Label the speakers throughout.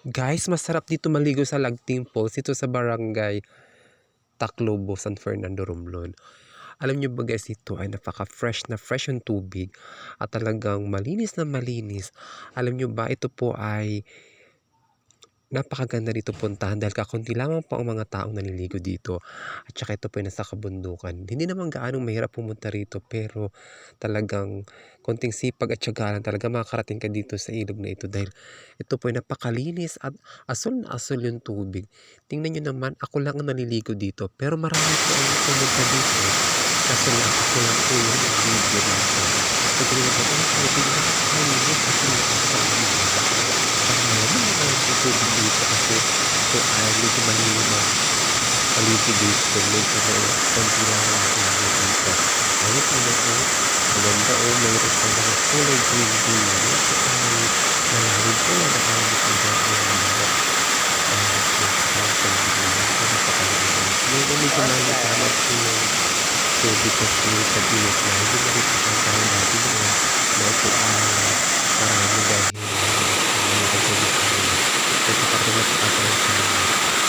Speaker 1: Guys, masarap dito maligo sa Lagting Falls dito sa Barangay Tacloban, San Fernando, Romblon. Alam niyo ba guys, dito ay napaka-fresh na fresh yung tubig at talagang malinis na malinis. Alam niyo ba, ito po ay napakaganda dito puntahan dahil kakunti lamang po ang mga taong naliligo dito. At saka ito po ay nasa kabundukan. Hindi naman gaanong mahirap pumunta rito pero talagang konting sipag at tiyaga lang talaga makakarating ka dito sa ilog na ito dahil ito po ay napakalinis at asul na asul yung tubig. Tingnan nyo naman, ako lang ang naliligo dito pero marami po ang pumunta dito. Kasi lang ako lang po yung video dito. So, tingnan ko, tubig na nakakalinis at nakakalinis. Tubig dito kasi ito ay medyo malinis paligid dito. Medyo konti lang ang tubig dito. Ayun po na po. Maganda o mayroon pa mga kulay green green. Ito ay malalim po na nakalimit ang dati ng mga medyo maliit naman po yung tubig kasi pag-init na hindi na rin po ang tayo natin na ito ay marami dahil ito katulad sa ating channel.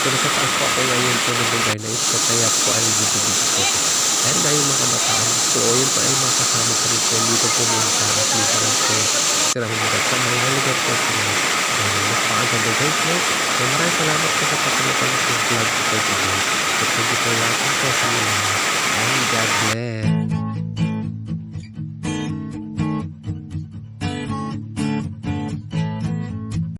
Speaker 1: So nasa taas po ako ngayon po ng lugar na ito kaya po ay video ko. Dahil na yung mga kabataan po o yun po ay mga kasama ko rin po dito pumunta at dito lang po silang lugar sa mga lugar po sila. Napakaganda guys no? So maraming salamat po sa patuloy ng vlog ko po today. So thank you for watching po sa mga and God bless.